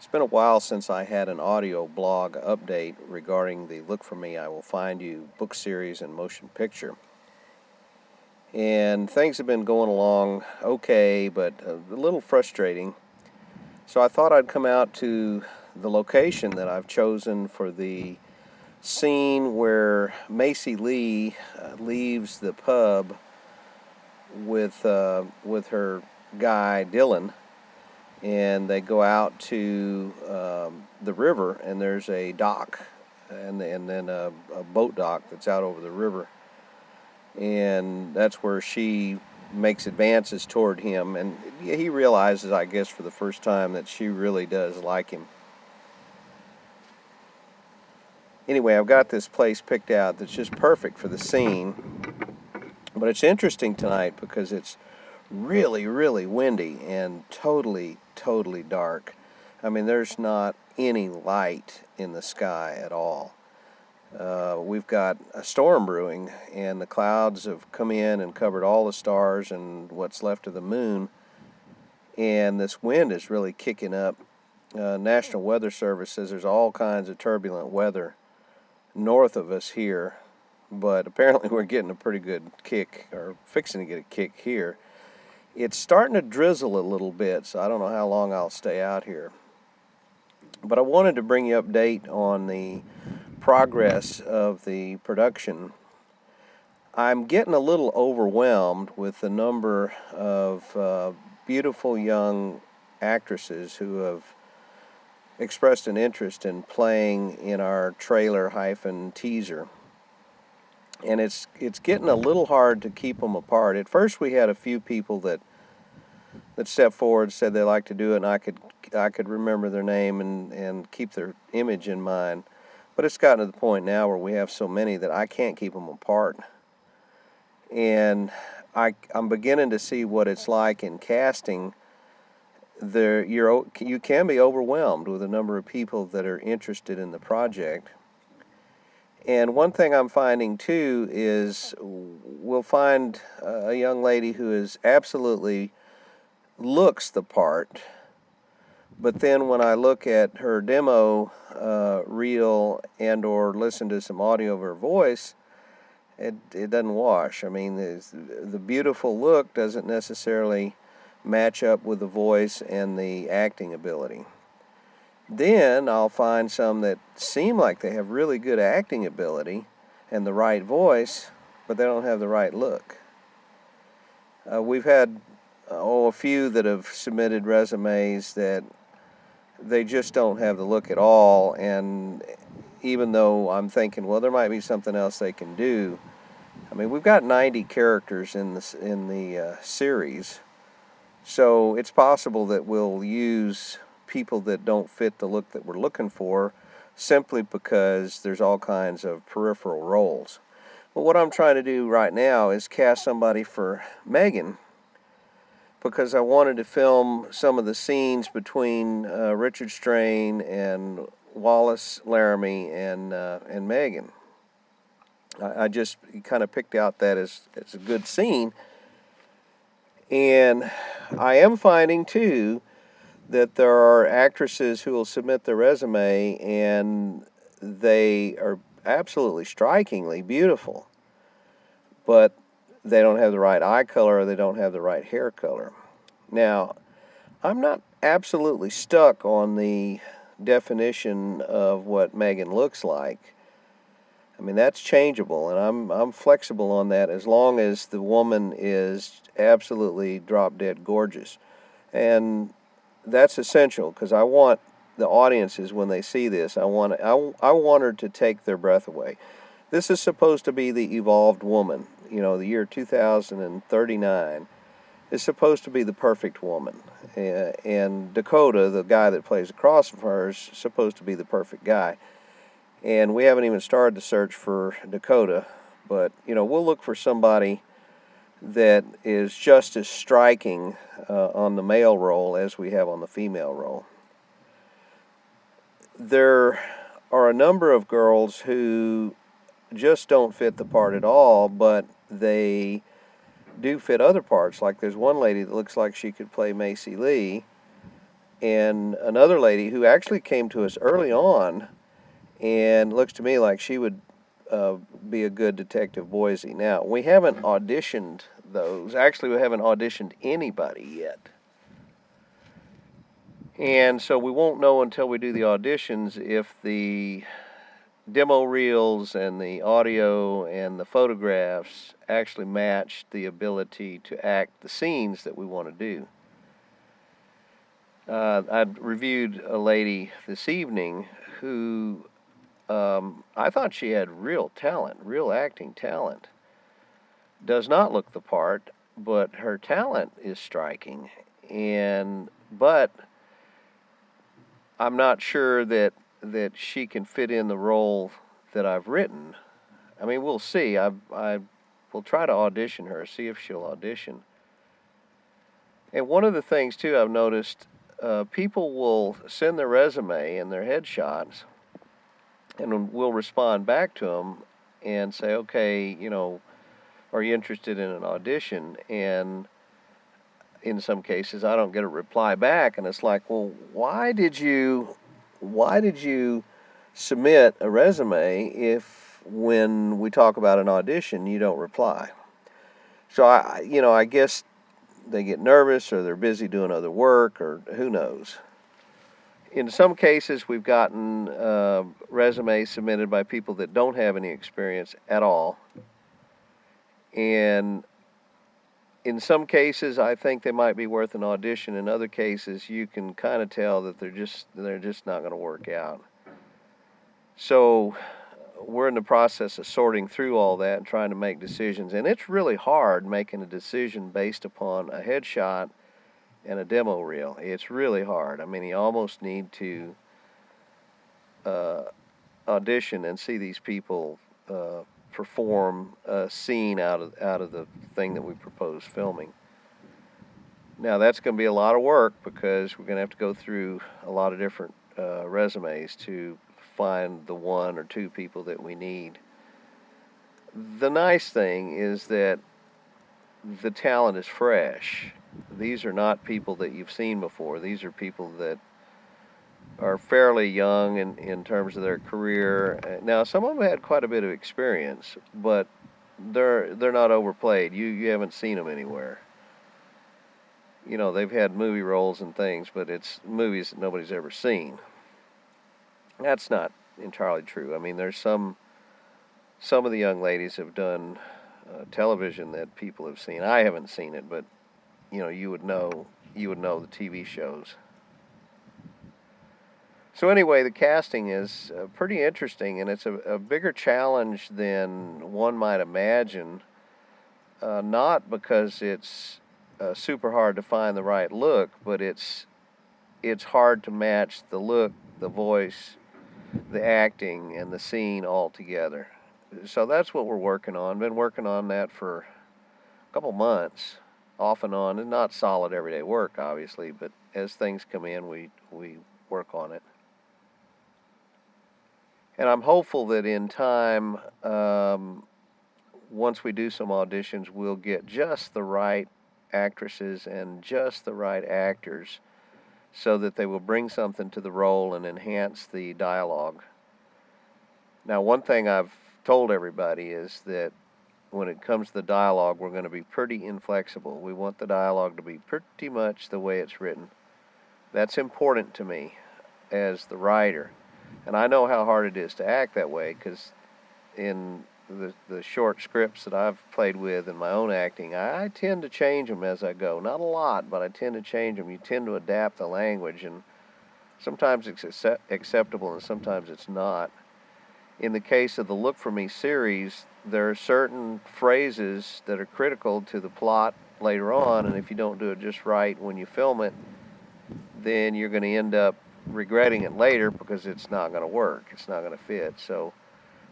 It's been a while since I had an audio blog update regarding the Look For Me, I Will Find You book series and motion picture. And things have been going along okay, but a little frustrating. So I thought I'd come out to the location that I've chosen for the scene where Macy Lee leaves the pub with her guy Dylan, and they go out to the river, and there's a dock, and then a boat dock that's out over the river, and that's where she makes advances toward him, and he realizes, I guess, for the first time that she really does like him. Anyway, I've got this place picked out that's just perfect for the scene, but it's interesting tonight because it's really, really windy and totally dark. I mean, there's not any light in the sky at all. We've got a storm brewing, and the clouds have come in and covered all the stars and what's left of the moon, and this wind is really kicking up. National Weather Service says there's all kinds of turbulent weather north of us here, but apparently we're getting a pretty good kick, or fixing to get a kick here. It's starting to drizzle a little bit, so I don't know how long I'll stay out here. But I wanted to bring you update on the progress of the production. I'm getting a little overwhelmed with the number of beautiful young actresses who have expressed an interest in playing in our trailer-teaser. And it's getting a little hard to keep them apart. At first we had a few people that stepped forward, said they like to do it, and I could remember their name and keep their image in mind. But it's gotten to the point now where we have so many that I can't keep them apart. And I'm beginning to see what it's like in casting. You can be overwhelmed with the number of people that are interested in the project. And one thing I'm finding too is we'll find a young lady who is absolutely looks the part, but then when I look at her demo reel and or listen to some audio of her voice, it doesn't wash. I mean, the beautiful look doesn't necessarily match up with the voice and the acting ability. Then I'll find some that seem like they have really good acting ability and the right voice, but they don't have the right look. We've had a few that have submitted resumes that they just don't have the look at all, and even though I'm thinking, well, there might be something else they can do. I mean, we've got 90 characters in the series, so it's possible that we'll use people that don't fit the look that we're looking for simply because there's all kinds of peripheral roles. But what I'm trying to do right now is cast somebody for Megan, because I wanted to film some of the scenes between Richard Strain and Wallace Laramie and Megan. I just kind of picked out that as a good scene. And I am finding, too, that there are actresses who will submit their resume and they are absolutely strikingly beautiful, but they don't have the right eye color or they don't have the right hair color. Now, I'm not absolutely stuck on the definition of what Megan looks like. I mean, that's changeable, and I'm flexible on that as long as the woman is absolutely drop-dead gorgeous. And that's essential, because I want the audiences, when they see this, I want her to take their breath away. This is supposed to be the evolved woman. You know, the year 2039 is supposed to be the perfect woman. And Dakota, the guy that plays across from her, is supposed to be the perfect guy. And we haven't even started the search for Dakota, but, you know, we'll look for somebody that is just as striking on the male role as we have on the female role. There are a number of girls who just don't fit the part at all, but they do fit other parts. Like there's one lady that looks like she could play Macy Lee, and another lady who actually came to us early on and looks to me like she would uh, be a good Detective Boise. Now, we haven't auditioned those. Actually, we haven't auditioned anybody yet. And so we won't know until we do the auditions if the demo reels and the audio and the photographs actually match the ability to act the scenes that we want to do. I reviewed a lady this evening who I thought she had real talent, real acting talent. Does not look the part, but her talent is striking. But I'm not sure that she can fit in the role that I've written. I mean, we'll see. I will try to audition her, see if she'll audition. And one of the things too I've noticed, people will send their resume and their headshots, and we'll respond back to them and say, okay, are you interested in an audition? And in some cases, I don't get a reply back, and it's like, well, why did you submit a resume if when we talk about an audition you don't reply? So I guess they get nervous or they're busy doing other work or who knows. In some cases, we've gotten resumes submitted by people that don't have any experience at all, and in some cases, I think they might be worth an audition. In other cases, you can kind of tell that they're just not going to work out. So we're in the process of sorting through all that and trying to make decisions. And it's really hard making a decision based upon a headshot and a demo reel. It's really hard. I mean, you almost need to uh, audition and see these people perform a scene out of the thing that we propose filming. Now that's going to be a lot of work because we're going to have to go through a lot of different resumes to find the one or two people that we need. The nice thing is that the talent is fresh. These are not people that you've seen before. These are people that are fairly young in terms of their career. Now, some of them had quite a bit of experience, but they're not overplayed. You haven't seen them anywhere. They've had movie roles and things, but it's movies that nobody's ever seen. That's not entirely true. I mean, there's some of the young ladies have done television that people have seen. I haven't seen it, but you would know the TV shows. So anyway, the casting is pretty interesting, and it's a bigger challenge than one might imagine. Not because it's super hard to find the right look, but it's hard to match the look, the voice, the acting, and the scene all together. So that's what we're working on. Been working on that for a couple months, off and on, and not solid everyday work, obviously, but as things come in, we work on it. And I'm hopeful that in time, once we do some auditions, we'll get just the right actresses and just the right actors so that they will bring something to the role and enhance the dialogue. Now, one thing I've told everybody is that when it comes to the dialogue, we're going to be pretty inflexible. We want the dialogue to be pretty much the way it's written. That's important to me as the writer. And I know how hard it is to act that way because in the short scripts that I've played with in my own acting, I tend to change them as I go. Not a lot, but I tend to change them. You tend to adapt the language, and sometimes it's acceptable and sometimes it's not. In the case of the Look For Me series, there are certain phrases that are critical to the plot later on, and if you don't do it just right when you film it, then you're going to end up regretting it later because it's not going to work. It's not going to fit. So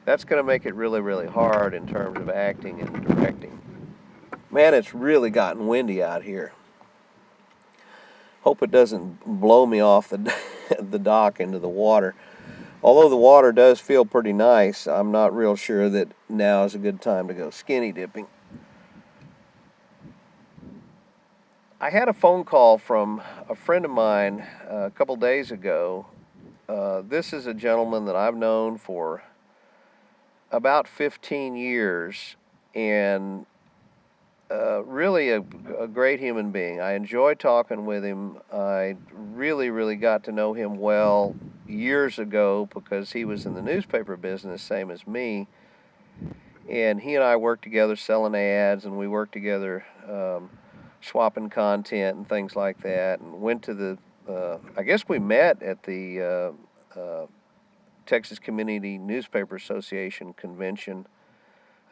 that's going to make it really, really hard in terms of acting and directing. Man, it's really gotten windy out here. Hope it doesn't blow me off the dock into the water. Although the water does feel pretty nice, I'm not real sure that now is a good time to go skinny dipping. I had a phone call from a friend of mine a couple days ago. This is a gentleman that I've known for about 15 years, and really a great human being. I enjoy talking with him. I really got to know him well years ago because he was in the newspaper business, same as me. And he and I worked together selling ads, and we worked together swapping content and things like that. And went to I guess we met at the Texas Community Newspaper Association convention.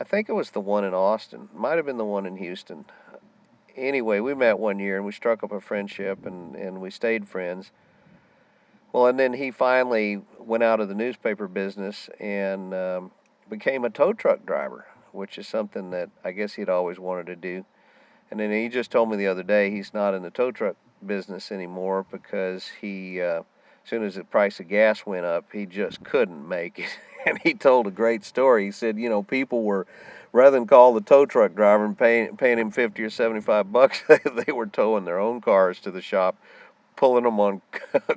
I think it was the one in Austin. Might have been the one in Houston. Anyway, we met one year and we struck up a friendship, and we stayed friends. Well, and then he finally went out of the newspaper business and became a tow truck driver, which is something that I guess he'd always wanted to do. And then he just told me the other day he's not in the tow truck business anymore because as soon as the price of gas went up, he just couldn't make it. And he told a great story. He said, people were, rather than call the tow truck driver and paying him 50 or 75 bucks, they were towing their own cars to the shop, pulling them on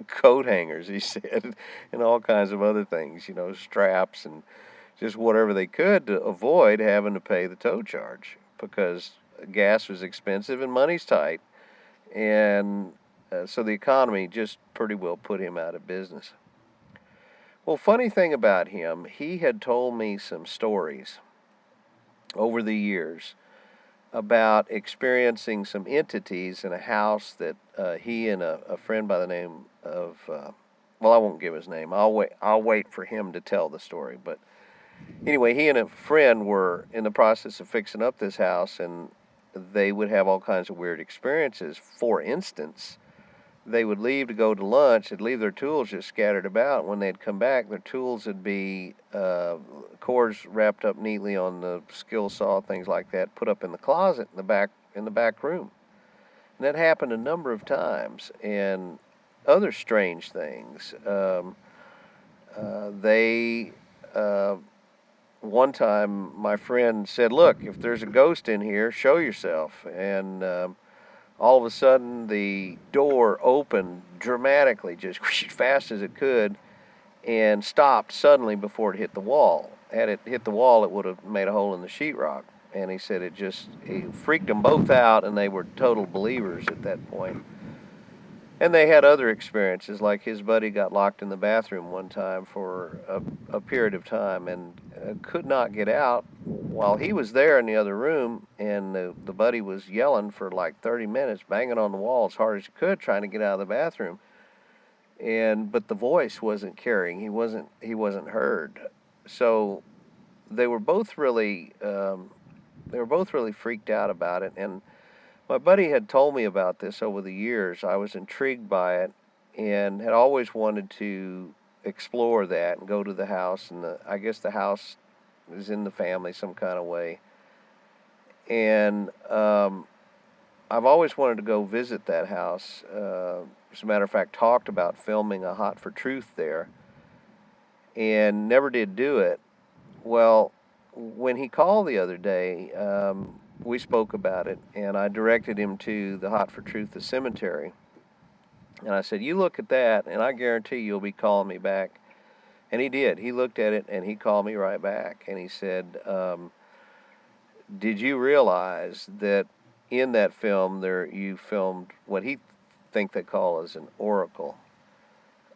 coat hangers, he said, and all kinds of other things, straps and just whatever they could to avoid having to pay the tow charge because gas was expensive and money's tight. And so the economy just pretty well put him out of business. Well, funny thing about him, he had told me some stories over the years about experiencing some entities in a house that he and a friend by the name of, well, I won't give his name. I'll wait for him to tell the story. But anyway, he and a friend were in the process of fixing up this house, and they would have all kinds of weird experiences. For instance, they would leave to go to lunch. They'd leave their tools just scattered about. When they'd come back, their tools would be cords wrapped up neatly on the skill saw, things like that, put up in the closet in the back room. And that happened a number of times. And other strange things. They one time, my friend said, "Look, if there's a ghost in here, show yourself." And all of a sudden, the door opened dramatically, just fast as it could, and stopped suddenly before it hit the wall. Had it hit the wall, it would have made a hole in the sheetrock. And he said he freaked them both out, and they were total believers at that point. And they had other experiences, like his buddy got locked in the bathroom one time for a period of time and could not get out while he was there in the other room, and the buddy was yelling for like 30 minutes, banging on the wall as hard as he could, trying to get out of the bathroom. But the voice wasn't carrying. He wasn't heard. So they were both really freaked out about it. And my buddy had told me about this over the years. I was intrigued by it and had always wanted to explore that and go to the house. And I guess the house is in the family some kind of way. And I've always wanted to go visit that house. As a matter of fact, talked about filming a Hot for Truth there and never did do it. Well, when he called the other day, we spoke about it, and I directed him to the Hot for Truth, the cemetery. And I said, "You look at that, and I guarantee you'll be calling me back." And he did. He looked at it, and he called me right back. And he said, "Did you realize that in that film you filmed what he think they call as an oracle,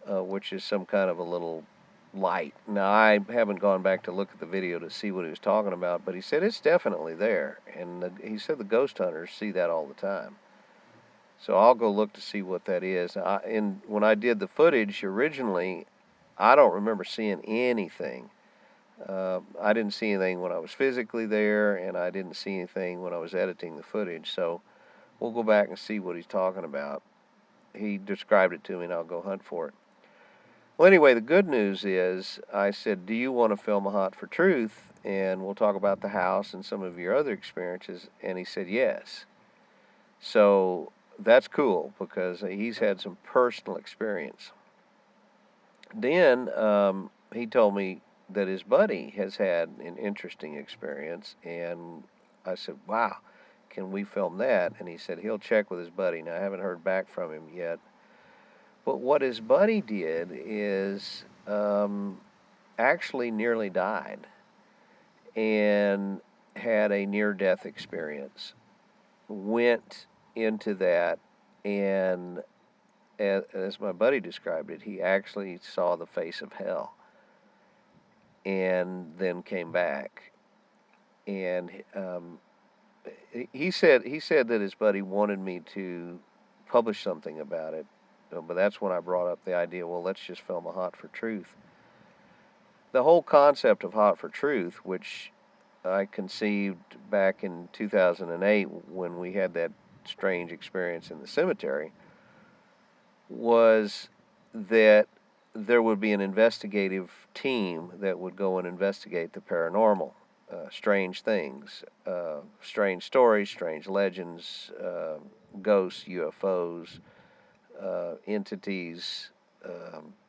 which is some kind of a little light?" Now, I haven't gone back to look at the video to see what he was talking about, but he said it's definitely there. And he said the ghost hunters see that all the time. So I'll go look to see what that is. When I did the footage originally, I don't remember seeing anything. I didn't see anything when I was physically there, and I didn't see anything when I was editing the footage. So we'll go back and see what he's talking about. He described it to me, and I'll go hunt for it. Well, anyway, the good news is I said, "Do you want to film a Hot for Truth? And we'll talk about the house and some of your other experiences." And he said yes. So that's cool because he's had some personal experience. Then he told me that his buddy has had an interesting experience. And I said, "Wow." can we film that? And he said he'll check with his buddy. Now, I haven't heard back from him yet. But what his buddy did is actually nearly died and had a near-death experience. Went into that, and as my buddy described it, he actually saw the face of hell and then came back. And he said that his buddy wanted me to publish something about it, but that's when I brought up the idea. Well, let's just film a Hot for Truth. The whole concept of Hot for Truth, which I conceived back in 2008 when we had that strange experience in the cemetery, was that there would be an investigative team that would go and investigate the paranormal, strange things, strange stories, strange legends, ghosts, UFOs, entities,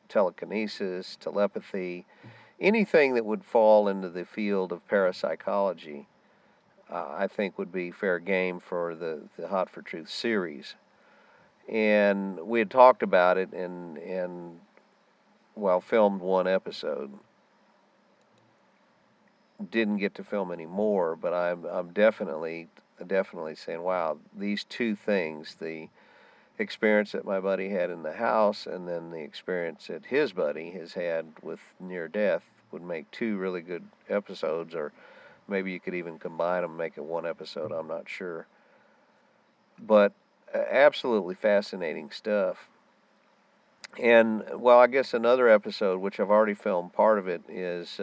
telekinesis, telepathy, anything that would fall into the field of parapsychology. I think would be fair game for the Hot for Truth series. And we had talked about it and well, filmed one episode. Didn't get to film any more, but I'm definitely saying, wow, these two things, the experience that my buddy had in the house and then the experience that his buddy has had with near death, would make two really good episodes, or maybe you could even combine them and make it one episode, I'm not sure. But absolutely fascinating stuff. And, well, I guess another episode, which I've already filmed part of it, is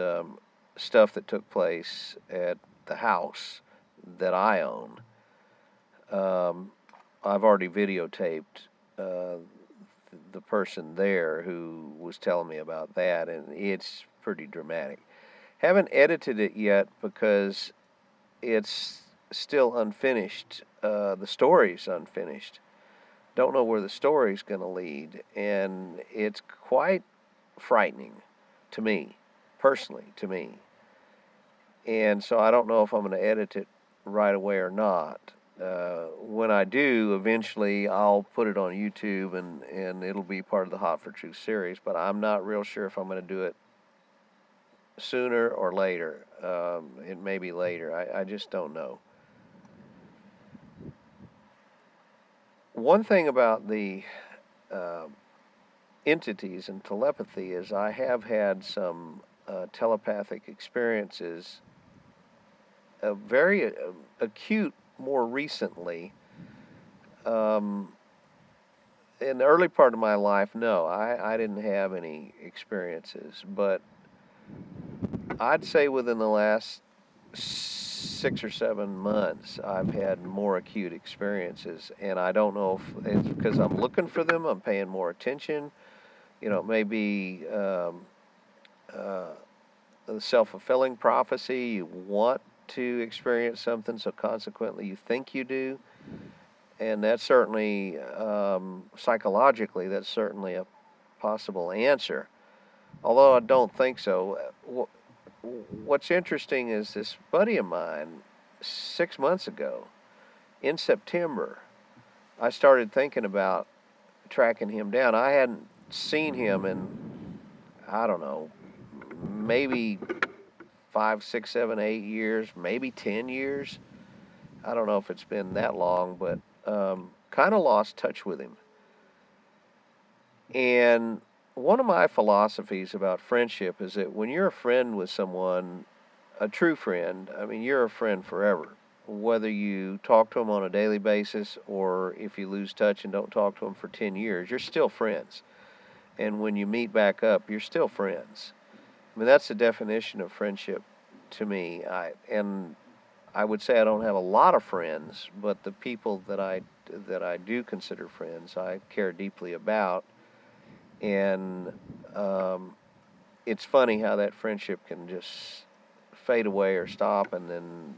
stuff that took place at the house that I own. I've already videotaped the person there who was telling me about that, and it's pretty dramatic. Haven't edited it yet because it's still unfinished. The story's unfinished. Don't know where the story's going to lead, and it's quite frightening to me, personally, to me. And so I don't know if I'm going to edit it right away or not. When I do, eventually I'll put it on YouTube, and it'll be part of the Hot for Truth series, but I'm not real sure if I'm going to do it sooner or later. It may be later. I just don't know. One thing about the entities and telepathy is I have had some telepathic experiences, very acute more recently. In the early part of my life, no, I didn't have any experiences, but I'd say within the last 6 or 7 months, I've had more acute experiences, and I don't know if it's because I'm looking for them, I'm paying more attention. You know, maybe uh, a self-fulfilling prophecy. You want to experience something, so consequently you think you do, and that's certainly psychologically, that's certainly a possible answer. Although I don't think so. What's interesting is this buddy of mine, 6 months ago, in September, I started thinking about tracking him down. I hadn't seen him in, I don't know, maybe 5, 6, 7, 8 years, maybe 10 years. I don't know if it's been that long, but kind of lost touch with him. And one of my philosophies about friendship is that when you're a friend with someone, a true friend, I mean, you're a friend forever. Whether you talk to them on a daily basis or if you lose touch and don't talk to them for 10 years, you're still friends. And when you meet back up, you're still friends. I mean, that's the definition of friendship to me. And I would say I don't have a lot of friends, but the people that I do consider friends, I care deeply about. And it's funny how that friendship can just fade away or stop, and then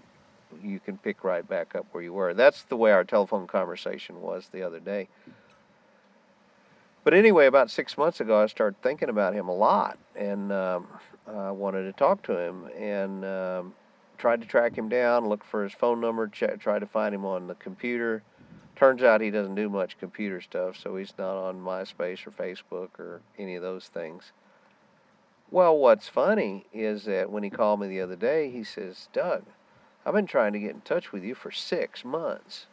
you can pick right back up where you were. That's the way our telephone conversation was the other day. But anyway, about 6 months ago, I started thinking about him a lot, and I wanted to talk to him and tried to track him down, looked for his phone number, tried to find him on the computer. Turns out he doesn't do much computer stuff, so he's not on MySpace or Facebook or any of those things. Well, what's funny is that when he called me the other day, he says, Doug, I've been trying to get in touch with you for 6 months.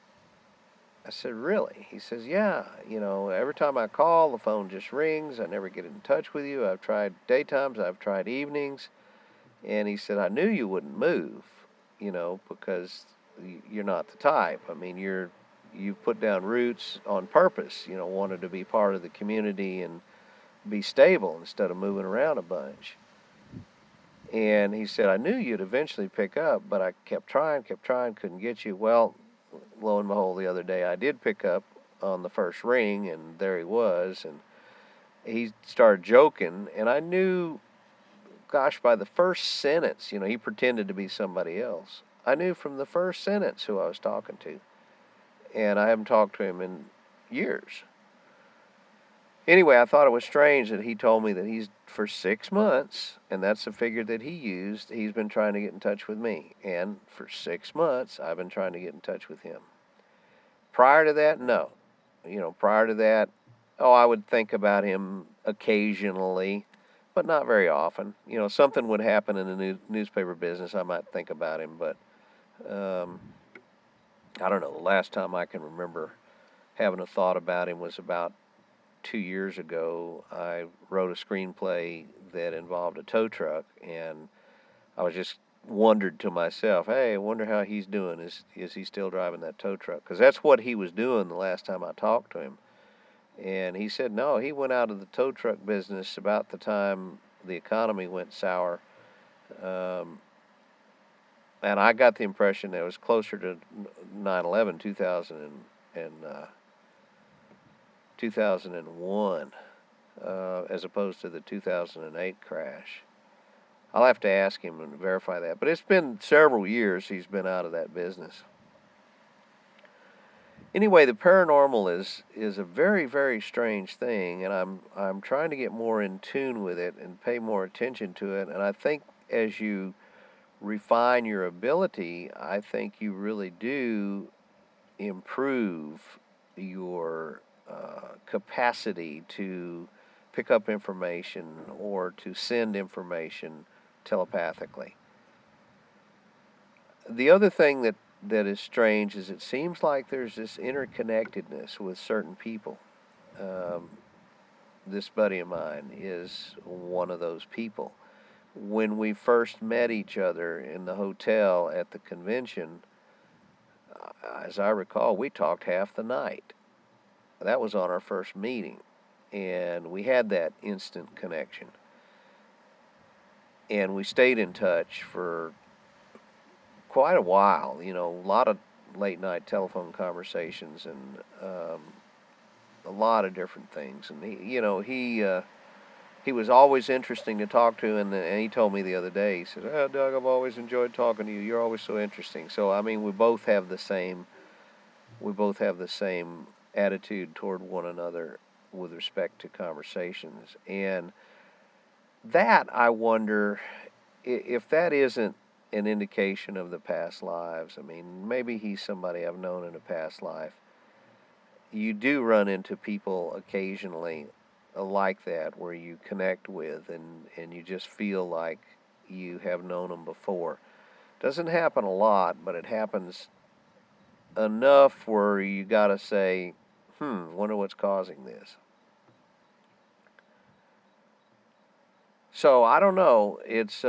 I said, really? He says, yeah, every time I call, the phone just rings. I never get in touch with you. I've tried daytimes, I've tried evenings. And he said, I knew you wouldn't move, because you're not the type. I mean, you've put down roots on purpose, wanted to be part of the community and be stable instead of moving around a bunch. And he said, I knew you'd eventually pick up, but I kept trying, couldn't get you. Well, lo and behold, the other day I did pick up on the first ring, and there he was. And he started joking, and I knew, gosh, by the first sentence, he pretended to be somebody else. I knew from the first sentence who I was talking to. And I haven't talked to him in years. Anyway, I thought it was strange that he told me that he's, for 6 months, and that's the figure that he used, he's been trying to get in touch with me. And for 6 months, I've been trying to get in touch with him. Prior to that, no. Prior to that, I would think about him occasionally, but not very often. Something would happen in the newspaper business, I might think about him, but I don't know. The last time I can remember having a thought about him was about 2 years ago. I wrote a screenplay that involved a tow truck, and I was just wondered to myself, hey, I wonder how he's doing. Is he still driving that tow truck? Because that's what he was doing the last time I talked to him. And he said, no, he went out of the tow truck business about the time the economy went sour. And I got the impression that it was closer to 9/11, 2001, as opposed to the 2008 crash. I'll have to ask him and verify that. But it's been several years he's been out of that business. Anyway, the paranormal is a very, very strange thing, and I'm trying to get more in tune with it and pay more attention to it. And I think as you refine your ability, I think you really do improve your capacity to pick up information or to send information telepathically. The other thing that is strange is it seems like there's this interconnectedness with certain people. Um, this buddy of mine is one of those people. When we first met each other in the hotel at the convention, as I recall, we talked half the night. That was on our first meeting, and we had that instant connection. And we stayed in touch for quite a while, a lot of late night telephone conversations and a lot of different things. And he was always interesting to talk to, and he told me the other day, he said, oh, Doug, I've always enjoyed talking to you. You're always so interesting. So, I mean, we both have the same attitude toward one another with respect to conversations. And that, I wonder, if that isn't an indication of the past lives. I mean, maybe he's somebody I've known in a past life. You do run into people occasionally like that, where you connect with and you just feel like you have known them before. Doesn't happen a lot, but it happens enough where you got to say, wonder what's causing this. So I don't know. It's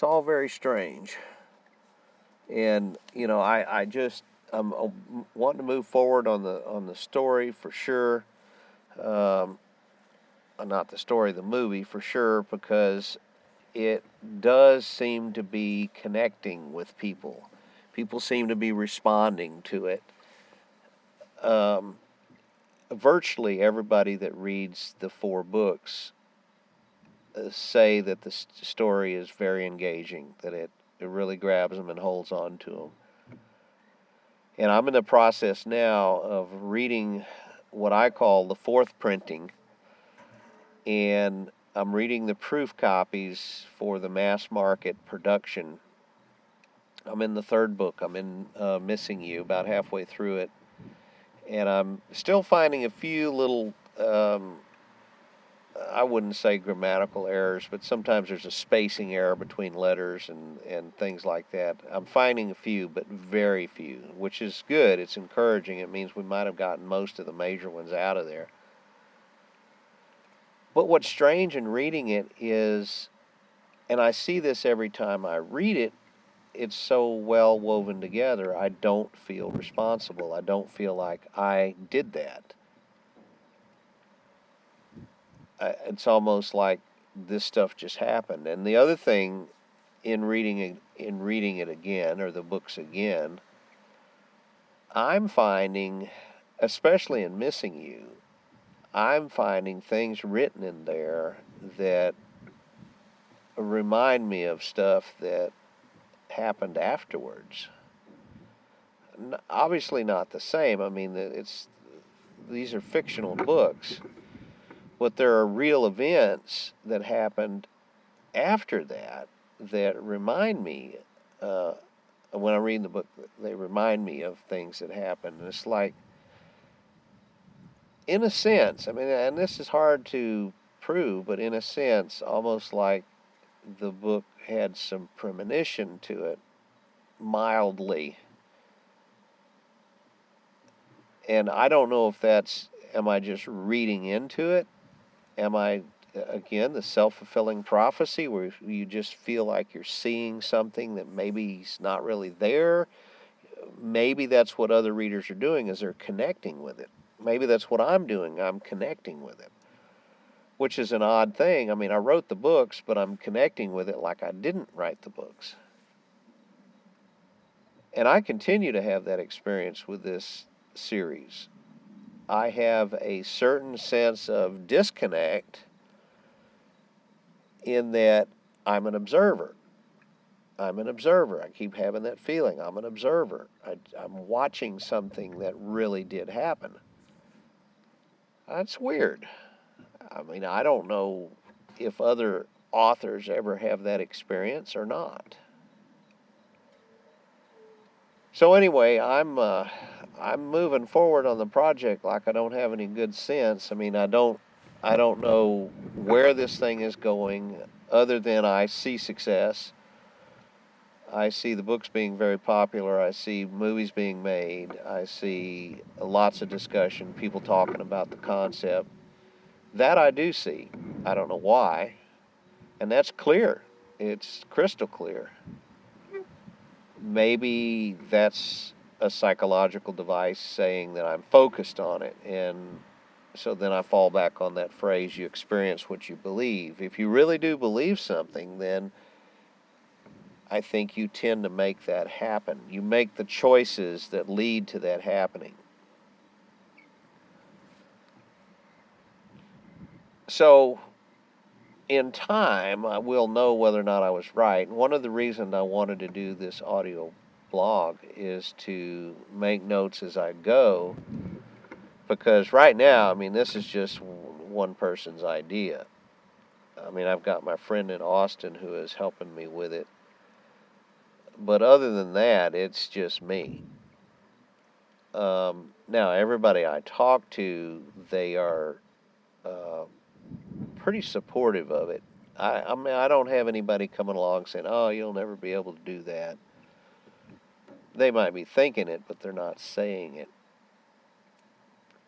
all very strange, and I'm wanting to move forward on the story for sure. Not the story, the movie for sure, because it does seem to be connecting with people. People seem to be responding to it. Virtually everybody that reads the 4 books say that the story is very engaging, that it really grabs them and holds on to them. And I'm in the process now of reading what I call the 4th printing, and I'm reading the proof copies for the mass market production I'm in the third book. I'm in Missing You, about halfway through it, and I'm still finding a few little, I wouldn't say grammatical errors, but sometimes there's a spacing error between letters and things like that. I'm finding a few, but very few, which is good. It's encouraging. It means we might have gotten most of the major ones out of there. But what's strange in reading it is, and I see this every time I read it, it's so well woven together, I don't feel responsible. I don't feel like I did that. It's almost like this stuff just happened. And the other thing in reading it again, or the books again, I'm finding, especially in Missing You, I'm finding things written in there that remind me of stuff that happened afterwards. Obviously not the same. I mean, these are fictional books, but there are real events that happened after that that remind me, uh, when I read the book, they remind me of things that happened. And it's like, in a sense, I mean, and this is hard to prove, but in a sense, almost like the book had some premonition to it, mildly. And I don't know if that's, am I just reading into it? Am I, again, the self-fulfilling prophecy where you just feel like you're seeing something that maybe is not really there? Maybe that's what other readers are doing, is they're connecting with it. Maybe that's what I'm doing. I'm connecting with it, which is an odd thing. I mean, I wrote the books, but I'm connecting with it like I didn't write the books. And I continue to have that experience with this series. I have a certain sense of disconnect in that I'm an observer. I'm an observer. I keep having that feeling. I'm an observer. I'm watching something that really did happen. That's weird. I mean, I don't know if other authors ever have that experience or not. So anyway, I'm moving forward on the project like I don't have any good sense. I mean, I don't know where this thing is going, other than I see success. I see the books being very popular. I see movies being made. I see lots of discussion, people talking about the concept. That I do see. I don't know why. And that's clear. It's crystal clear. Maybe that's a psychological device saying that I'm focused on it. And so then I fall back on that phrase, you experience what you believe. If you really do believe something, then I think you tend to make that happen. You make the choices that lead to that happening. So, in time, I will know whether or not I was right. And one of the reasons I wanted to do this audio blog is to make notes as I go, because right now, I mean, this is just one person's idea. I mean, I've got my friend in Austin who is helping me with it. But other than that, it's just me. Now, everybody I talk to, they are uh, pretty supportive of it. I mean, I don't have anybody coming along saying, "Oh, you'll never be able to do that." They might be thinking it, but they're not saying it.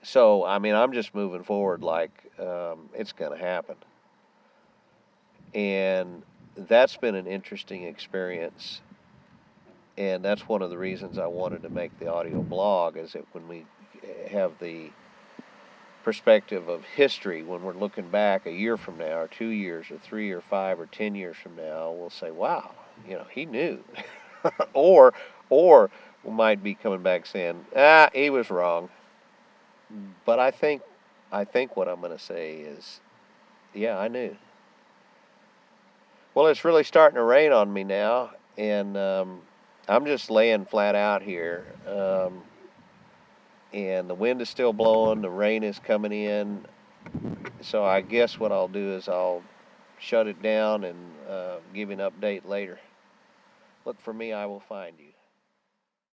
So, I mean, I'm just moving forward like it's going to happen, and that's been an interesting experience. And that's one of the reasons I wanted to make the audio blog, is that when we have the perspective of history, when we're looking back a year from now, or 2 years, or 3 or 5 or 10 years from now, we'll say, "Wow, he knew," or we might be coming back saying, he was wrong." But I think what I'm going to say is, yeah, I knew. Well, it's really starting to rain on me now, and I'm just laying flat out here. And the wind is still blowing, the rain is coming in. So I guess what I'll do is I'll shut it down and give you an update later. Look for me, I will find you.